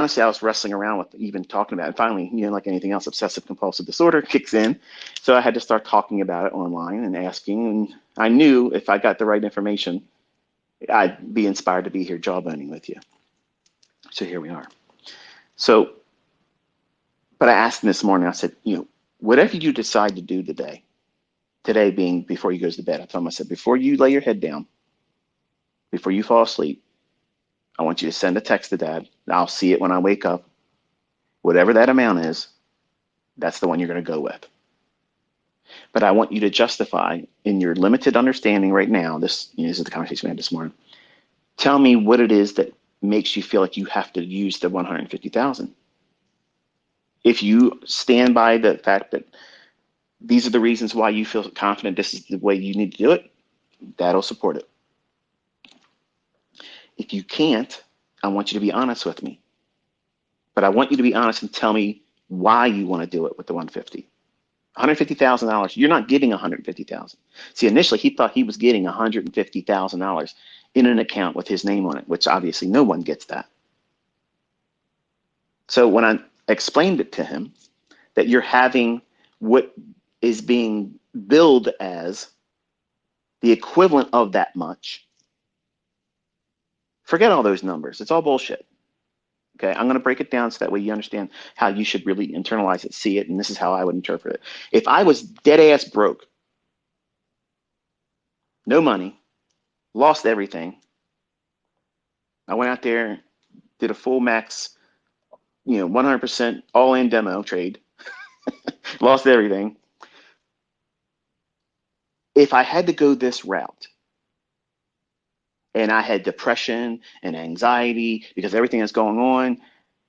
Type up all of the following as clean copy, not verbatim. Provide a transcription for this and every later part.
honestly, I was wrestling around with even talking about it. And finally, like anything else, obsessive compulsive disorder kicks in. So I had to start talking about it online and asking. And I knew if I got the right information, I'd be inspired to be here jawboning with you. So here we are. So, but I asked him this morning, I said, whatever you decide to do today being before you goes to bed, I told him, I said, before you lay your head down, before you fall asleep, I want you to send a text to Dad. I'll see it when I wake up. Whatever that amount is, that's the one you're going to go with. But I want you to justify in your limited understanding right now, this is the conversation we had this morning. Tell me what it is that makes you feel like you have to use the 150,000. If you stand by the fact that these are the reasons why you feel confident this is the way you need to do it, that'll support it. If you can't, I want you to be honest with me. But I want you to be honest and tell me why you want to do it with the 150. $150,000. You're not getting $150,000. See, initially he thought he was getting $150,000 in an account with his name on it, which obviously no one gets that. So when I explained it to him that you're having what is being billed as the equivalent of that much, forget all those numbers. It's all bullshit. Okay, I'm going to break it down so that way you understand how you should really internalize it, see it, and this is how I would interpret it. If I was dead ass broke, no money, lost everything, I went out there, did a full max, 100% all in demo trade, lost everything. If I had to go this route and I had depression and anxiety because everything that's going on,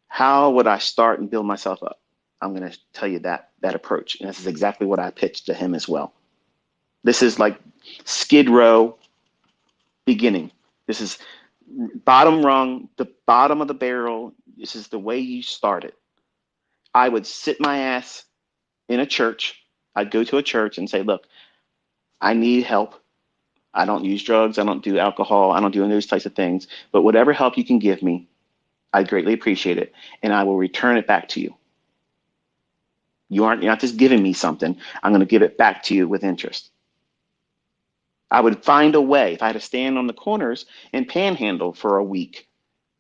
how would I start and build myself up? I'm going to tell you that approach. And this is exactly what I pitched to him as well. This is like Skid Row beginning. This is bottom rung, the bottom of the barrel. This is the way you start it. I would sit my ass in a church. I'd go to a church and say, look, I need help. I don't use drugs. I don't do alcohol. I don't do any of those types of things. But whatever help you can give me, I greatly appreciate it. And I will return it back to you. You're not just giving me something. I'm going to give it back to you with interest. I would find a way, if I had to stand on the corners and panhandle for a week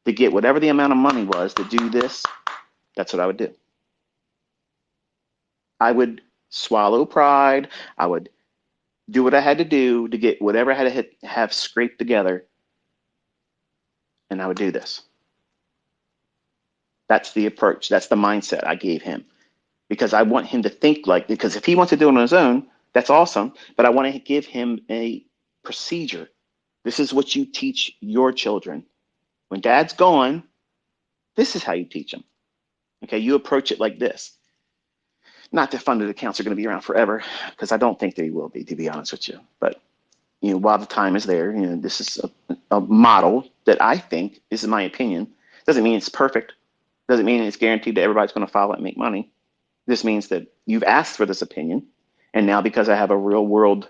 to get whatever the amount of money was to do this, that's what I would do. I would swallow pride. I would do what I had to do to get whatever I had to have scraped together, and I would do this. That's the approach. That's the mindset I gave him, because I want him to think because if he wants to do it on his own, that's awesome, but I want to give him a procedure. This is what you teach your children. When Dad's gone, this is how you teach them. Okay, you approach it like this. Not that funded accounts are going to be around forever, because I don't think they will be, to be honest with you. But while the time is there, this is a model that I think, this is my opinion. Doesn't mean it's perfect. Doesn't mean it's guaranteed that everybody's going to follow it and make money. This means that you've asked for this opinion, and now because I have a real world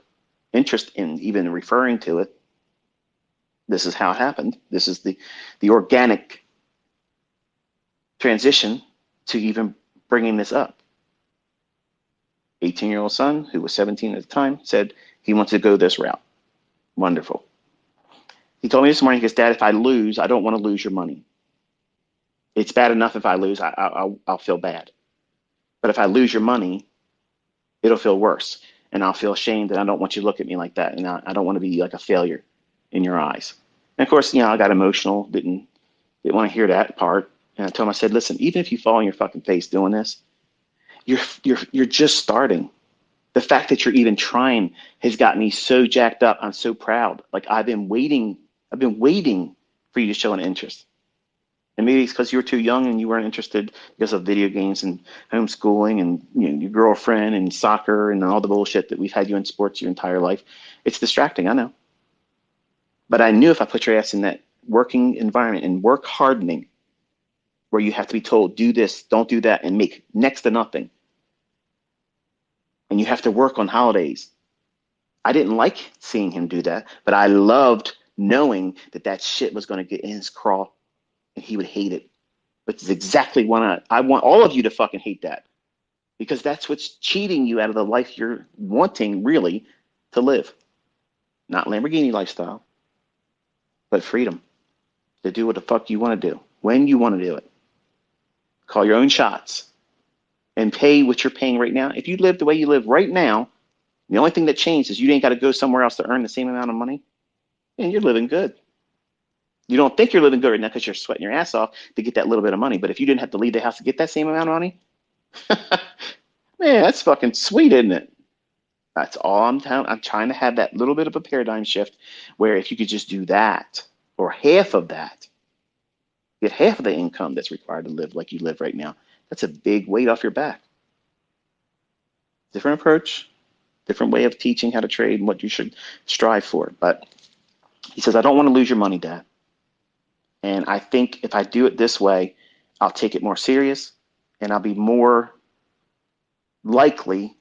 interest in even referring to it, this is how it happened. This is the organic transition to even bringing this up. 18-year-old son, who was 17 at the time, said he wants to go this route. Wonderful. He told me this morning, he goes, Dad, if I lose, I don't want to lose your money. It's bad enough if I lose, I'll feel bad. But if I lose your money, it'll feel worse. And I'll feel ashamed, and I don't want you to look at me like that. And I don't want to be like a failure in your eyes. And of course, I got emotional, didn't want to hear that part. And I told him, I said, listen, even if you fall on your fucking face doing this, you're just starting. The fact that you're even trying has got me so jacked up. I'm so proud. Like I've been waiting for you to show an interest. And maybe it's because you were too young and you weren't interested because of video games and homeschooling and your girlfriend and soccer and all the bullshit that we've had you in sports your entire life. It's distracting, I know. But I knew if I put your ass in that working environment and work hardening, where you have to be told, do this, don't do that, and make next to nothing. And you have to work on holidays. I didn't like seeing him do that, but I loved knowing that shit was going to get in his craw and he would hate it. Which is exactly what I want all of you to fucking hate that, because that's what's cheating you out of the life you're wanting really to live. Not Lamborghini lifestyle, but freedom to do what the fuck you want to do when you want to do it. Call your own shots and pay what you're paying right now. If you live the way you live right now, the only thing that changed is you ain't got to go somewhere else to earn the same amount of money, and you're living good. You don't think you're living good right now because you're sweating your ass off to get that little bit of money. But if you didn't have to leave the house to get that same amount of money, man, that's fucking sweet, isn't it? That's all I'm telling. I'm trying to have that little bit of a paradigm shift where if you could just do that or half of that, get half of the income that's required to live like you live right now, that's a big weight off your back. Different approach, different way of teaching how to trade and what you should strive for. But he says, I don't want to lose your money, Dad. And I think if I do it this way, I'll take it more serious and I'll be more likely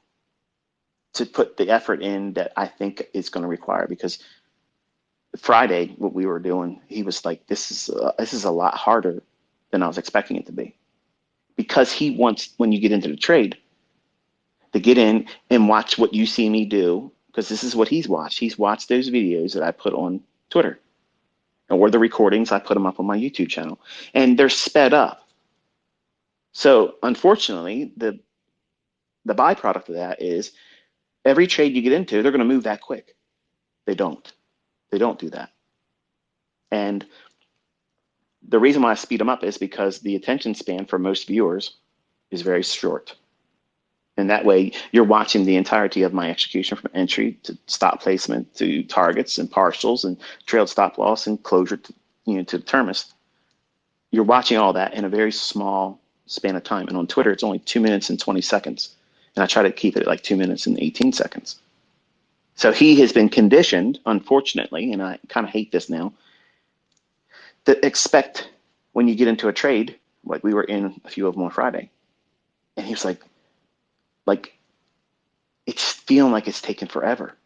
to put the effort in that I think is going to require. Because Friday, what we were doing, he was like, this is a lot harder than I was expecting it to be. Because he wants, when you get into the trade, to get in and watch what you see me do, because this is what he's watched. He's watched those videos that I put on Twitter, or the recordings. I put them up on my YouTube channel, and they're sped up. So unfortunately, the byproduct of that is every trade you get into, they're going to move that quick. They don't. They don't do that. And the reason why I speed them up is because the attention span for most viewers is very short. And that way, you're watching the entirety of my execution from entry to stop placement to targets and partials and trailed stop loss and closure to, to terminus. You're watching all that in a very small span of time. And on Twitter, it's only 2 minutes and 20 seconds. And I try to keep it at like 2 minutes and 18 seconds. So he has been conditioned, unfortunately, and I kind of hate this now, to expect when you get into a trade, like we were in a few of them on Friday. And he was like, it's feeling like it's taken forever.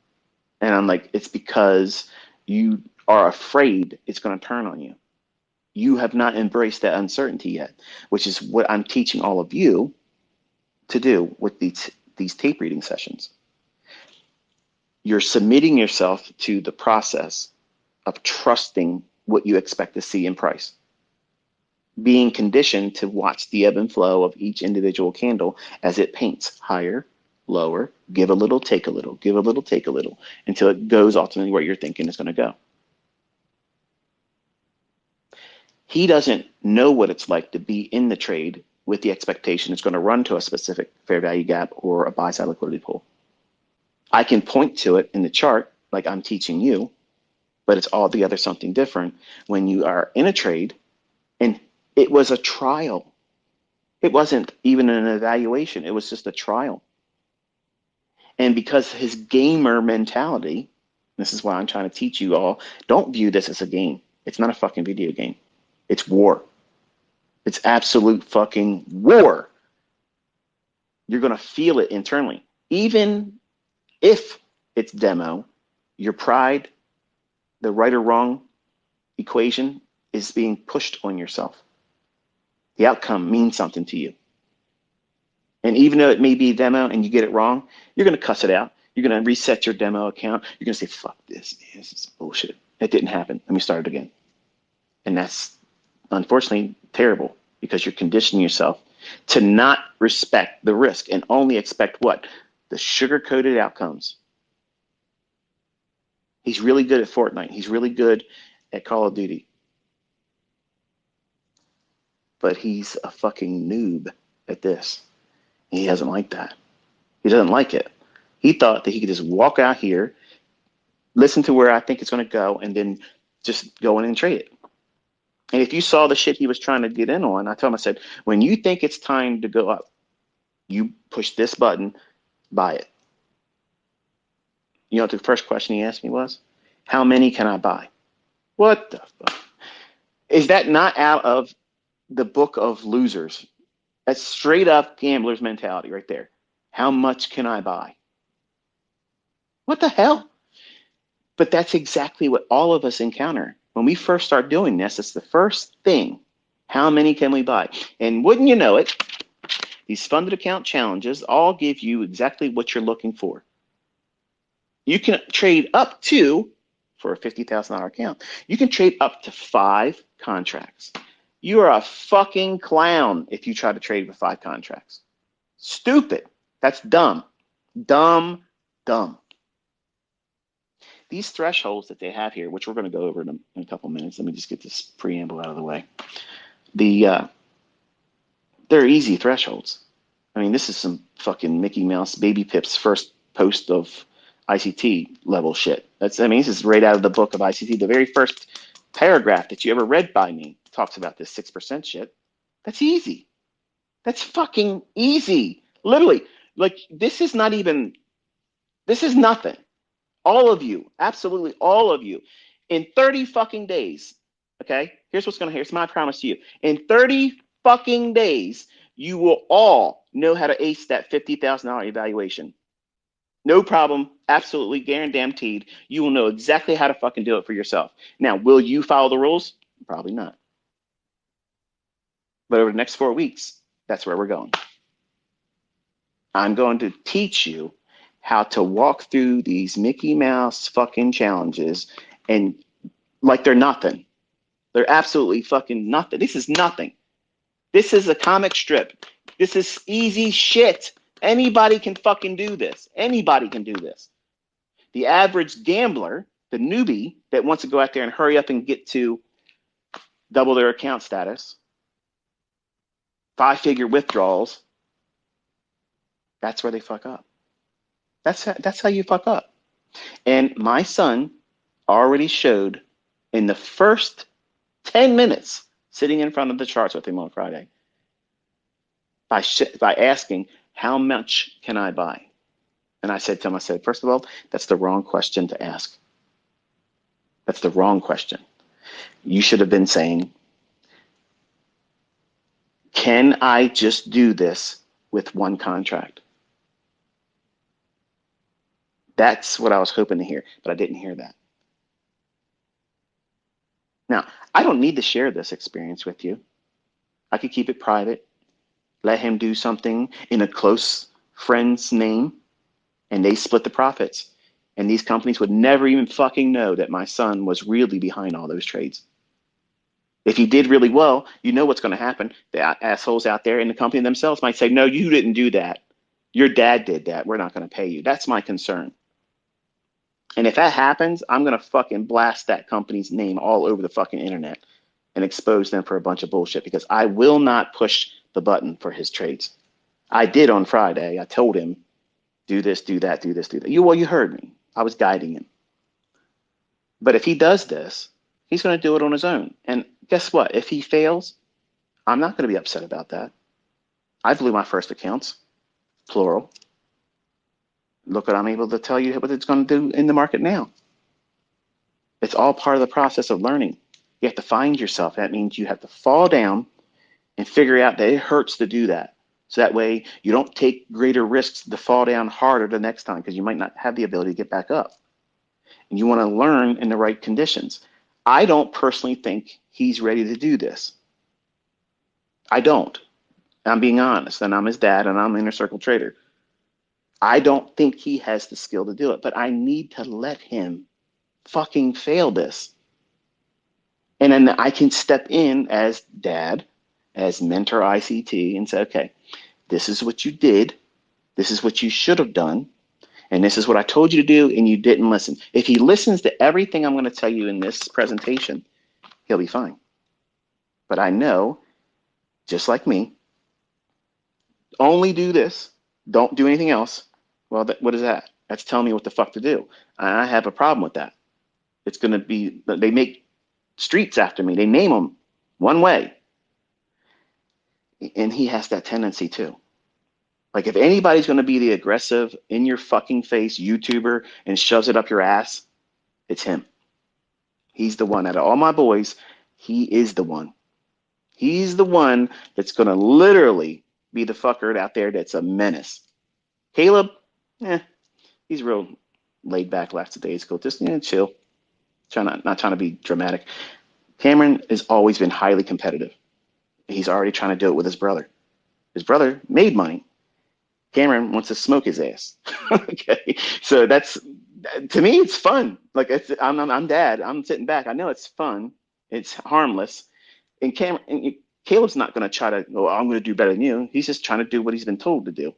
And I'm like, it's because you are afraid it's going to turn on you. You have not embraced that uncertainty yet, which is what I'm teaching all of you to do with these tape reading sessions. You're submitting yourself to the process of trusting what you expect to see in price, being conditioned to watch the ebb and flow of each individual candle as it paints higher, lower, give a little, take a little, give a little, take a little, until it goes ultimately where you're thinking it's going to go. He doesn't know what it's like to be in the trade with the expectation it's going to run to a specific fair value gap or a buy side liquidity pool. I can point to it in the chart like I'm teaching you, but it's altogether something different when you are in a trade and it was a trial. It wasn't even an evaluation. It was just a trial. And because his gamer mentality, this is why I'm trying to teach you all, don't view this as a game. It's not a fucking video game. It's war. It's absolute fucking war. You're going to feel it internally. Even if it's demo, your pride, the right or wrong equation is being pushed on yourself. The outcome means something to you. And even though it may be a demo and you get it wrong, you're going to cuss it out. You're going to reset your demo account. You're going to say, fuck this. This is bullshit. It didn't happen. Let me start it again. And that's unfortunately terrible because you're conditioning yourself to not respect the risk and only expect what? The sugar-coated outcomes. He's really good at Fortnite. He's really good at Call of Duty. But he's a fucking noob at this. He doesn't like that. He doesn't like it. He thought that he could just walk out here, listen to where I think it's going to go, and then just go in and trade it. And if you saw the shit he was trying to get in on, I told him, I said, when you think it's time to go up, you push this button, buy it. You know what the first question he asked me was? How many can I buy? What the fuck? Is that not out of the book of losers? That's straight up gambler's mentality right there. How much can I buy? What the hell? But that's exactly what all of us encounter. When we first start doing this, it's the first thing. How many can we buy? And wouldn't you know it, these funded account challenges all give you exactly what you're looking for. You can trade up to, for a $50,000 account, you can trade up to 5 contracts. You are a fucking clown if you try to trade with 5 contracts. Stupid. That's dumb. Dumb, dumb. These thresholds that they have here, which we're going to go over in a couple minutes. Let me just get this preamble out of the way. They're easy thresholds. I mean, this is some fucking Mickey Mouse Baby Pip's first post of ICT level shit. This is right out of the book of ICT. The very first paragraph that you ever read by me talks about this 6% shit. That's easy. That's fucking easy. Literally, like, this is nothing. All of you, absolutely all of you, in 30 fucking days, okay? Here's my promise to you. In 30 fucking days, you will all know how to ace that $50,000 evaluation. No problem, absolutely guaranteed. You will know exactly how to fucking do it for yourself. Now, will you follow the rules? Probably not. But over the next 4 weeks, that's where we're going. I'm going to teach you how to walk through these Mickey Mouse fucking challenges and like they're nothing. They're absolutely fucking nothing. This is nothing. This is a comic strip. This is easy shit. Anybody can fucking do this. Anybody can do this. The average gambler, the newbie that wants to go out there and hurry up and get to double their account status, 5-figure withdrawals, that's where they fuck up. That's how you fuck up. And my son already showed in the first 10 minutes sitting in front of the charts with him on Friday by asking, how much can I buy? And I said to him, first of all, that's the wrong question to ask. That's the wrong question. You should have been saying, can I just do this with 1 contract? That's what I was hoping to hear, but I didn't hear that. Now, I don't need to share this experience with you. I could keep it private, let him do something in a close friend's name, and they split the profits. And these companies would never even fucking know that my son was really behind all those trades. If he did really well, you know what's going to happen. The assholes out there in the company themselves might say, no, you didn't do that. Your dad did that. We're not going to pay you. That's my concern. And if that happens, I'm going to fucking blast that company's name all over the fucking internet and expose them for a bunch of bullshit, because I will not push the button for his trades. I did on Friday. I told him, do this, do that, do this, do that. You heard me. I was guiding him. But if he does this, he's going to do it on his own. And guess what? If he fails, I'm not going to be upset about that. I blew my first accounts, plural. Look what I'm able to tell you what it's going to do in the market now. It's all part of the process of learning. You have to find yourself. That means you have to fall down and figure out that it hurts to do that. So that way you don't take greater risks to fall down harder the next time, because you might not have the ability to get back up. And you want to learn in the right conditions. I don't personally think he's ready to do this. I don't. I'm being honest, and I'm his dad, and I'm an inner circle trader. I don't think he has the skill to do it, but I need to let him fucking fail this. And then I can step in as dad, as mentor ICT, and say, okay, this is what you did. This is what you should have done. And this is what I told you to do, and you didn't listen. If he listens to everything I'm going to tell you in this presentation, he'll be fine. But I know, just like me, only do this, don't do anything else. Well, what is that? That's telling me what the fuck to do. I have a problem with that. It's going to be, they make streets after me. They name them one way. And he has that tendency too. Like, if anybody's going to be the aggressive, in your fucking face YouTuber and shoves it up your ass, it's him. He's the one. Out of all my boys, he is the one. He's the one that's going to literally be the fucker out there that's a menace. Caleb, he's real laid back, lackadaisical, just chill. Not trying to be dramatic. Cameron has always been highly competitive. He's already trying to do it with his brother. His brother made money. Cameron wants to smoke his ass. Okay, so that's, to me, it's fun. Like I'm dad. I'm sitting back. I know it's fun. It's harmless. And Caleb's not going to try to, oh, I'm going to do better than you. He's just trying to do what he's been told to do.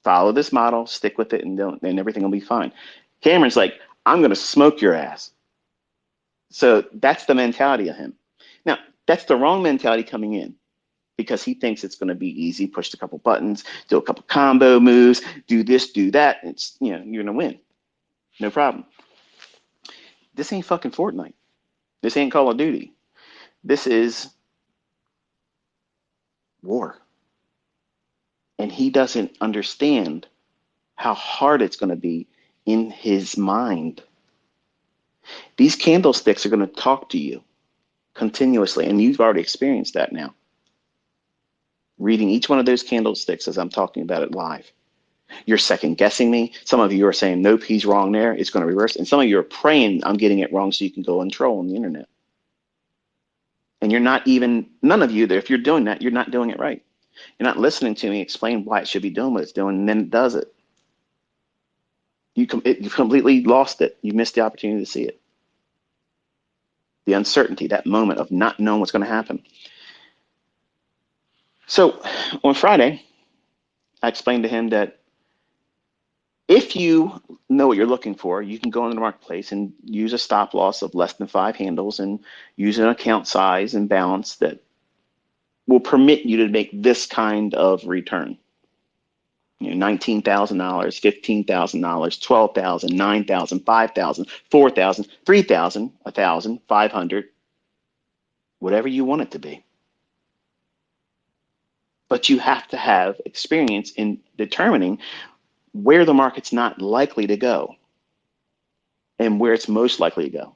Follow this model, stick with it, and everything will be fine. Cameron's like, I'm going to smoke your ass. So that's the mentality of him. Now, that's the wrong mentality coming in because he thinks it's going to be easy. Push a couple buttons, do a couple combo moves, do this, do that. It's, you're going to win. No problem. This ain't fucking Fortnite. This ain't Call of Duty. This is war. And he doesn't understand how hard it's going to be in his mind. These candlesticks are going to talk to you continuously, and you've already experienced that now. Reading each one of those candlesticks as I'm talking about it live. You're second guessing me. Some of you are saying, nope, he's wrong there. It's going to reverse. And some of you are praying I'm getting it wrong so you can go and troll on the internet. And you're not even, none of you, if you're doing that, you're not doing it right. You're not listening to me explain why it should be doing what it's doing, and then it does it. You've completely lost it. You missed the opportunity to see it. The uncertainty, that moment of not knowing what's going to happen. So on Friday, I explained to him that if you know what you're looking for, you can go into the marketplace and use a stop loss of less than 5 handles and use an account size and balance that will permit you to make this kind of return. $19,000, $15,000, $12,000, $9,000, $5,000, $4,000, $3,000, $1,000, $500, whatever you want it to be. But you have to have experience in determining where the market's not likely to go and where it's most likely to go.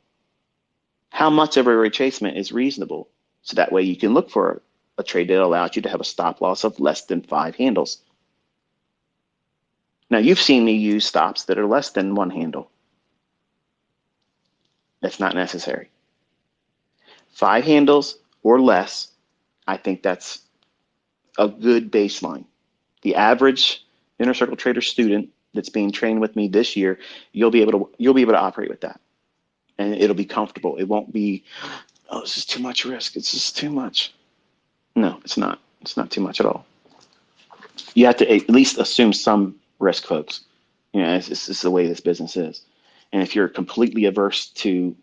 How much of a retracement is reasonable? So that way you can look for a trade that allows you to have a stop loss of less than 5 handles. Now, you've seen me use stops that are less than 1 handle. That's not necessary. 5 handles or less, I think that's a good baseline. The average Inner Circle Trader student that's being trained with me this year, you'll be able to operate with that, and it'll be comfortable. It won't be, oh, this is too much risk. It's just too much. No, it's not. It's not too much at all. You have to at least assume some risk, folks. It's just the way this business is. And if you're completely averse to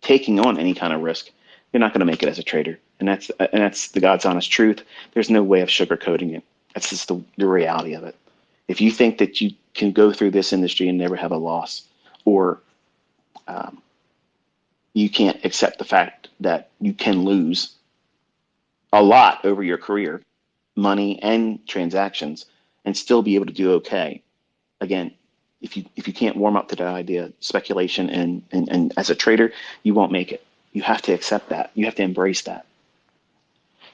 taking on any kind of risk, you're not going to make it as a trader. And that's the God's honest truth. There's no way of sugarcoating it. That's just the reality of it. If you think that you can go through this industry and never have a loss, or you can't accept the fact that you can lose a lot over your career, money and transactions, and still be able to do okay. Again, if you can't warm up to that idea, speculation and as a trader, you won't make it. You have to accept that. You have to embrace that.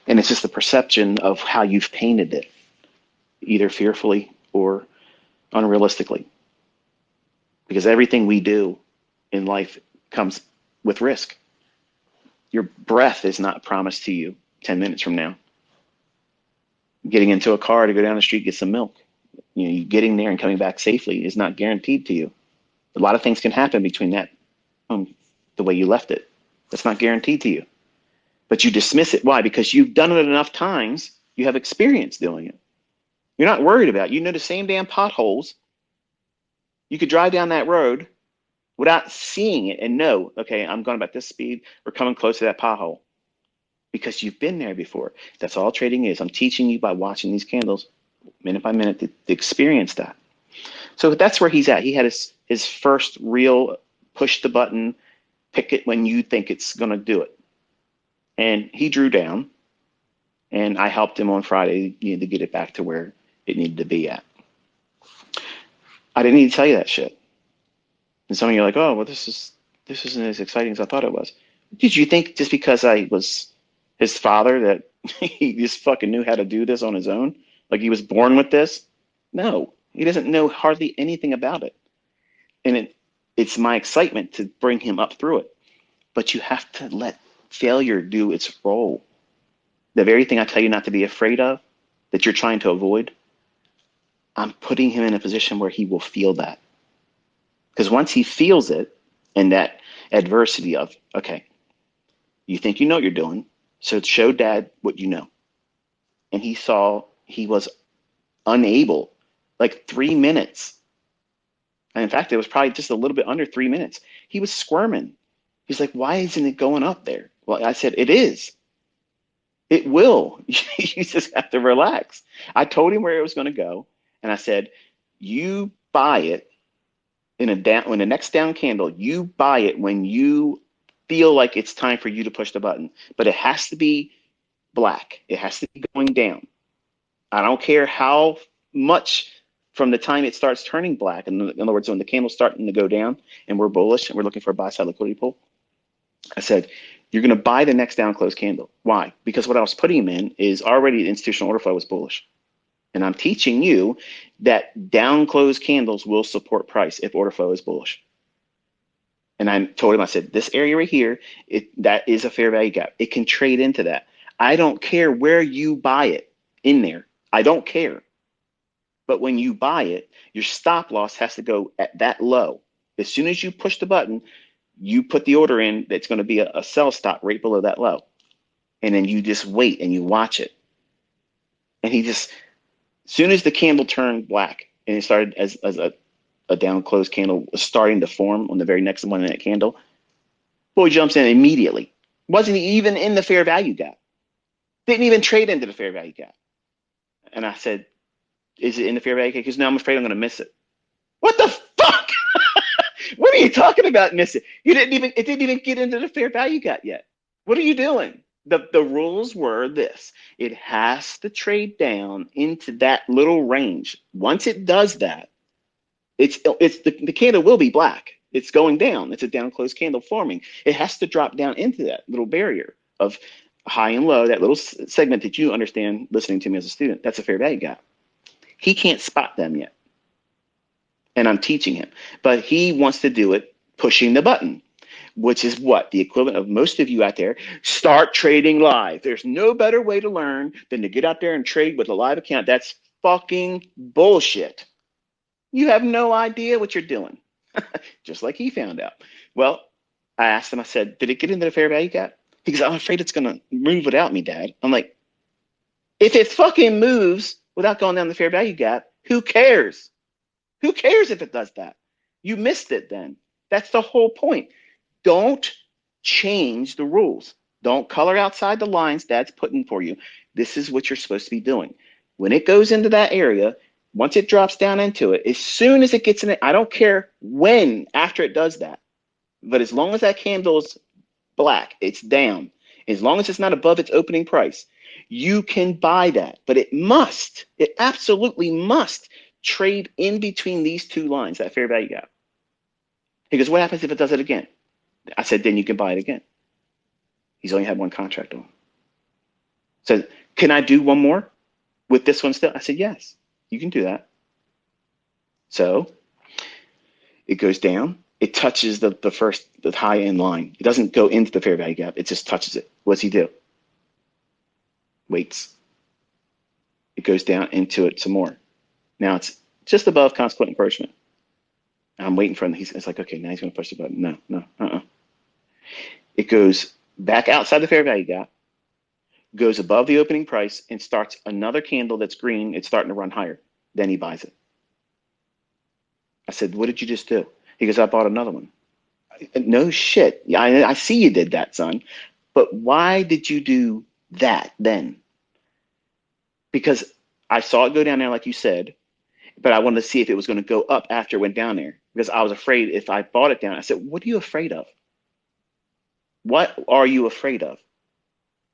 And it's just the perception of how you've painted it, either fearfully or unrealistically. Because everything we do in life comes with risk. Your breath is not promised to you 10 minutes from now. Getting into a car to go down the street, get some milk. You getting there and coming back safely is not guaranteed to you. A lot of things can happen between that, the way you left it. That's not guaranteed to you. But you dismiss it. Why? Because you've done it enough times. You have experience doing it. You're not worried about it. You know the same damn potholes. You could drive down that road without seeing it and know, okay, I'm going about this speed. We're coming close to that pothole. Because you've been there before. That's all trading is. I'm teaching you by watching these candles minute by minute to experience that. So that's where he's at. He had his first real push the button, pick it when you think it's going to do it. And he drew down, and I helped him on Friday to get it back to where it needed to be at. I didn't need to tell you that shit. And some of you are like, oh, well, this isn't as exciting as I thought it was. Did you think just because I was his father that he just fucking knew how to do this on his own? Like he was born with this? No, he doesn't know hardly anything about it. And it's my excitement to bring him up through it. But you have to let failure do its role. the very thing I tell you not to be afraid of, that you're trying to avoid, I'm putting him in a position where he will feel that. Because once he feels it, and that adversity of, okay, you think you know what you're doing, so show dad what you know. And he saw he was unable, like 3 minutes. And in fact, it was probably just a little bit under 3 minutes. He was squirming. He's like, why isn't it going up there? Well, I said, it is. It will. You just have to relax. I told him where it was going to go. And I said, you buy it in a down, when the next down candle, you buy it when you feel like it's time for you to push the button. But it has to be black. It has to be going down. I don't care how much from the time it starts turning black. In other words, when the candle's starting to go down and we're bullish and we're looking for a buy side liquidity pull, I said, you're going to buy the next down close candle. Why? Because what I was putting him in is already the institutional order flow was bullish. And I'm teaching you that down close candles will support price if order flow is bullish. And I told him, I said, this area right here, that is a fair value gap. It can trade into that. I don't care where you buy it in there. I don't care. But when you buy it, your stop loss has to go at that low. As soon as you push the button, you put the order in that's going to be a sell stop right below that low. And then you just wait and you watch it. And he just, as soon as the candle turned black and it started as a down close candle was starting to form on the very next 1 minute candle, boy jumps in immediately. Wasn't even in the fair value gap. Didn't even trade into the fair value gap. And I said, is it in the fair value gap? Because now I'm afraid I'm going to miss it. What the fuck? What are you talking about, miss it? It didn't even get into the fair value gap yet. What are you doing? The rules were this. It has to trade down into that little range. Once it does that, the candle will be black. It's going down. It's a down close candle forming. It has to drop down into that little barrier of high and low, that little segment that you understand listening to me as a student. That's a fair value gap. He can't spot them yet. And I'm teaching him. But he wants to do it pushing the button, which is what? The equivalent of most of you out there, start trading live. There's no better way to learn than to get out there and trade with a live account. That's fucking bullshit. You have no idea what you're doing, just like he found out. Well, I asked him, I said, did it get into the fair value gap? He goes, I'm afraid it's going to move without me, Dad. I'm like, if it fucking moves without going down the fair value gap, who cares? Who cares if it does that? You missed it then. That's the whole point. Don't change the rules. Don't color outside the lines Dad's putting for you. This is what you're supposed to be doing. When it goes into that area, once it drops down into it, as soon as it gets in it, I don't care when after it does that. But as long as that candle's black, it's down. As long as it's not above its opening price, you can buy that. But it absolutely must trade in between these two lines, that fair value gap. He goes, what happens if it does it again? I said, then you can buy it again. He's only had one contract on. So can I do one more with this one still? I said, yes, you can do that. So it goes down. It touches the high end line. It doesn't go into the fair value gap. It just touches it. What's he do? Waits. It goes down into it some more. Now it's just above consequent encroachment. I'm waiting for him. It's like, okay, now he's going to push the button. No. It goes back outside the fair value gap, goes above the opening price, and starts another candle that's green. It's starting to run higher. Then he buys it. I said, what did you just do? He goes, I bought another one. No shit. I see you did that, son. But why did you do that then? Because I saw it go down there like you said, but I wanted to see if it was going to go up after it went down there because I was afraid if I bought it down. I said, what are you afraid of? What are you afraid of?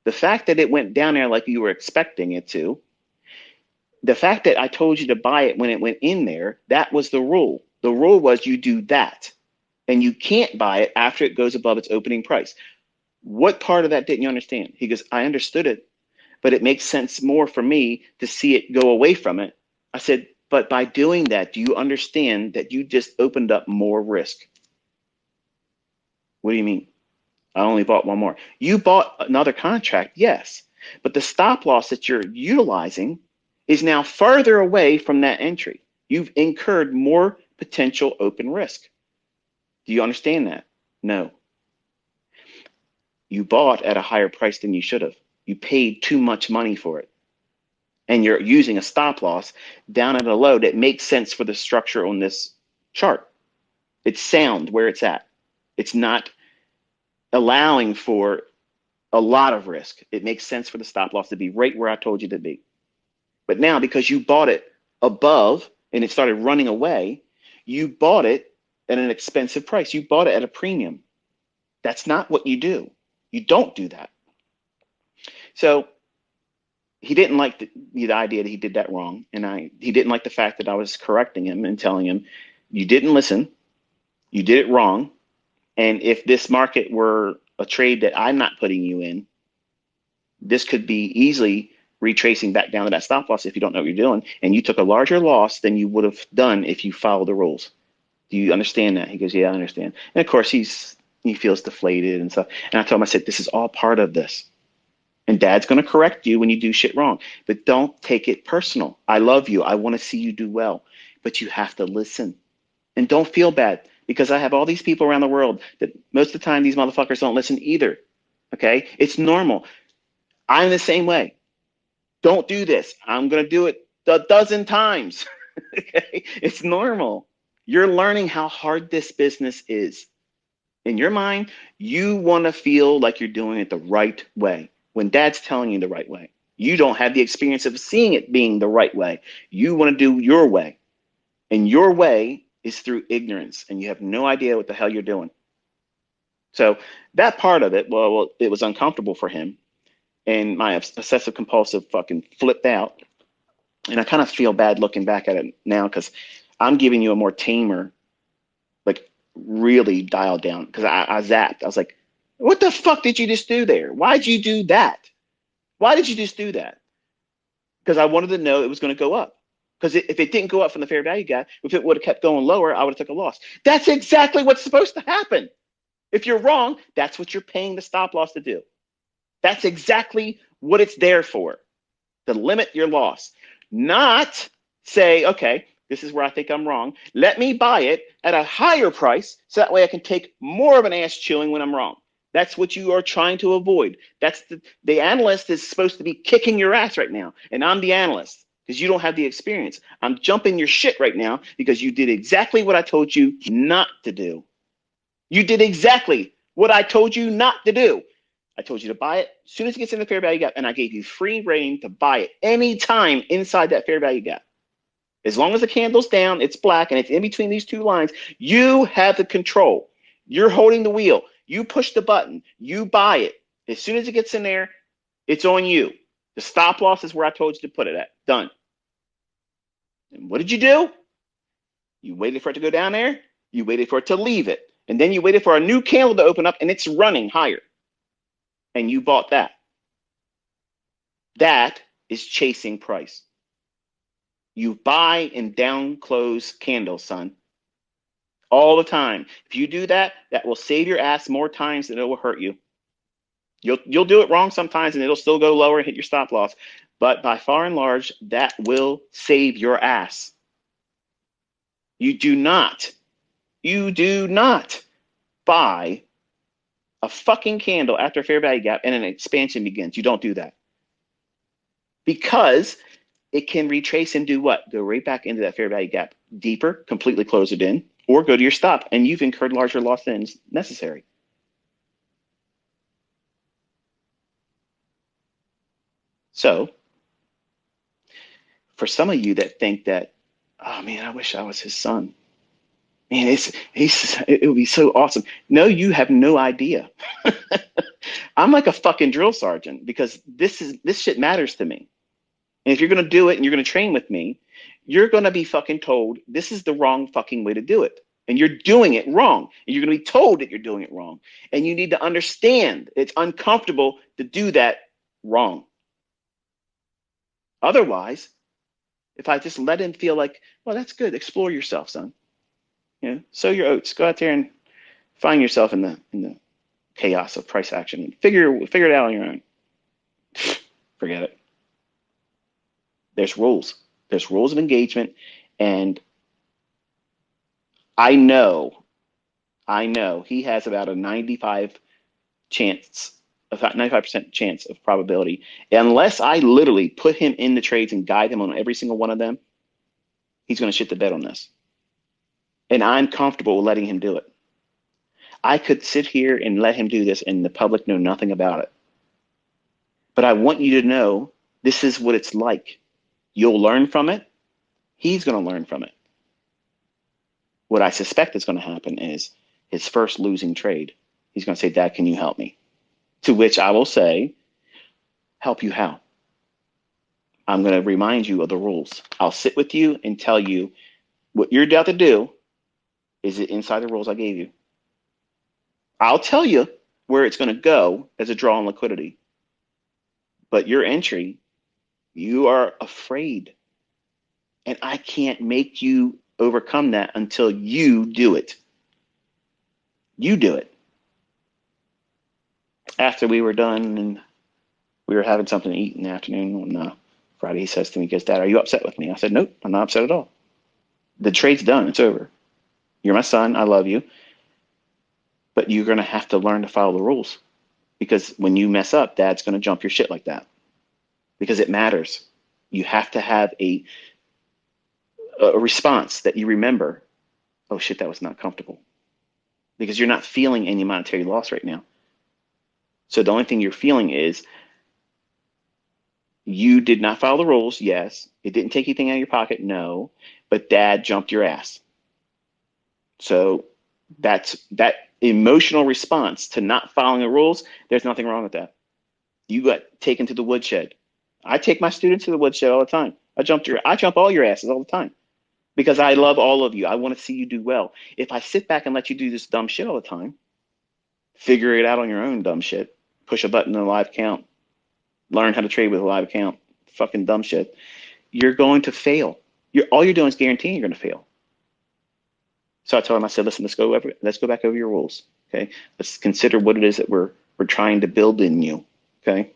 The fact that it went down there like you were expecting it to, the fact that I told you to buy it when it went in there, that was the rule. The rule was you do that, and you can't buy it after it goes above its opening price. What part of that didn't you understand? He goes, I understood it, but it makes sense more for me to see it go away from it. I said, but by doing that, do you understand that you just opened up more risk? What do you mean? I only bought one more. You bought another contract, yes, But the stop loss that you're utilizing is now further away from that entry. You've incurred more potential open risk. Do you understand that? No. You bought at a higher price than you should have. You paid too much money for it. And you're using a stop loss down at a low that makes sense for the structure on this chart. It's sound where it's at. It's not allowing for a lot of risk. It makes sense for the stop loss to be right where I told you to be. But now, because you bought it above and it started running away, you bought it at an expensive price. You bought it at a premium. That's not what you do. You don't do that. So he didn't like the idea that he did that wrong. And he didn't like the fact that I was correcting him and telling him, you didn't listen. You did it wrong. And if this market were a trade that I'm not putting you in, this could be easily retracing back down to that stop loss if you don't know what you're doing. And you took a larger loss than you would have done if you followed the rules. Do you understand that? He goes, yeah, I understand. And of course, he feels deflated and stuff. And I told him, I said, this is all part of this. And Dad's going to correct you when you do shit wrong. But don't take it personal. I love you. I want to see you do well. But you have to listen. And don't feel bad, because I have all these people around the world that most of the time these motherfuckers don't listen either. Okay? It's normal. I'm the same way. Don't do this. I'm going to do it a dozen times. Okay? It's normal. You're learning how hard this business is. In your mind, you want to feel like you're doing it the right way when Dad's telling you the right way. You don't have the experience of seeing it being the right way. You want to do your way. And your way is through ignorance, and you have no idea what the hell you're doing. So that part of it, well, it was uncomfortable for him. And my obsessive compulsive fucking flipped out. And I kind of feel bad looking back at it now, because I'm giving you a more tamer, like really dialed down, because I zapped. I was like, what the fuck did you just do there? Why'd you do that? Why did you just do that? Because I wanted to know it was going to go up. Because if it didn't go up from the fair value gap, if it would have kept going lower, I would have took a loss. That's exactly what's supposed to happen. If you're wrong, that's what you're paying the stop loss to do. That's exactly what it's there for, to limit your loss. Not say, okay, this is where I think I'm wrong. Let me buy it at a higher price so that way I can take more of an ass chewing when I'm wrong. That's what you are trying to avoid. That's the analyst is supposed to be kicking your ass right now, and I'm the analyst because you don't have the experience. I'm jumping your shit right now because you did exactly what I told you not to do. You did exactly what I told you not to do. I told you to buy it as soon as it gets in the fair value gap, and I gave you free reign to buy it anytime inside that fair value gap. As long as the candle's down, it's black, and it's in between these two lines, you have the control. You're holding the wheel. You push the button. You buy it. As soon as it gets in there, it's on you. The stop loss is where I told you to put it at. Done. And what did you do? You waited for it to go down there. You waited for it to leave it. And then you waited for a new candle to open up, and it's running higher. And you bought that. That is chasing price. You buy and down close candles, son. All the time. If you do that, that will save your ass more times than it will hurt you. You'll do it wrong sometimes and it'll still go lower and hit your stop loss. But by far and large, that will save your ass. You do not buy a fucking candle after a fair value gap and an expansion begins. You don't do that. Because it can retrace and do what? Go right back into that fair value gap deeper, completely close it in, or go to your stop, and you've incurred larger loss than is necessary. So, for some of you that think that, oh man, I wish I was his son. Man, it would be so awesome. No, you have no idea. I'm like a fucking drill sergeant because this shit matters to me. And if you're going to do it and you're going to train with me, you're going to be fucking told this is the wrong fucking way to do it. And you're doing it wrong. And you're going to be told that you're doing it wrong. And you need to understand it's uncomfortable to do that wrong. Otherwise, if I just let him feel like, well, that's good. Explore yourself, son. You know, sow your oats. Go out there and find yourself in the chaos of price action and figure it out on your own. Forget it. There's rules. There's rules of engagement. And I know, I know he has about a 95 chance, about 95% chance of probability. Unless I literally put him in the trades and guide him on every single one of them, he's going to shit the bed on this. And I'm comfortable with letting him do it. I could sit here and let him do this and the public know nothing about it. But I want you to know this is what it's like. You'll learn from it. He's going to learn from it. What I suspect is going to happen is his first losing trade, he's going to say, Dad, can you help me? To which I will say, help you how? I'm going to remind you of the rules. I'll sit with you and tell you what you're about to do. Is it inside the rules I gave you? I'll tell you where it's going to go as a draw on liquidity. But your entry, you are afraid. And I can't make you overcome that until you do it. You do it. After we were done and we were having something to eat in the afternoon on Friday, he says to me, he goes, Dad, are you upset with me? I said, nope, I'm not upset at all. The trade's done. It's over. You're my son. I love you. But you're going to have to learn to follow the rules. Because when you mess up, Dad's going to jump your shit like that. Because it matters. You have to have a response that you remember, oh shit, that was not comfortable. Because you're not feeling any monetary loss right now. So the only thing you're feeling is you did not follow the rules, yes. It didn't take anything out of your pocket, no. But Dad jumped your ass. So that's that emotional response to not following the rules. There's nothing wrong with that. You got taken to the woodshed. I take my students to the woodshed all the time. I jump all your asses all the time because I love all of you. I want to see you do well. If I sit back and let you do this dumb shit all the time, figure it out on your own dumb shit, push a button in a live account, learn how to trade with a live account, fucking dumb shit, you're going to fail. All you're doing is guaranteeing you're going to fail. So I told him, I said, listen, let's go back over your rules. Okay. Let's consider what it is that we're trying to build in you. Okay.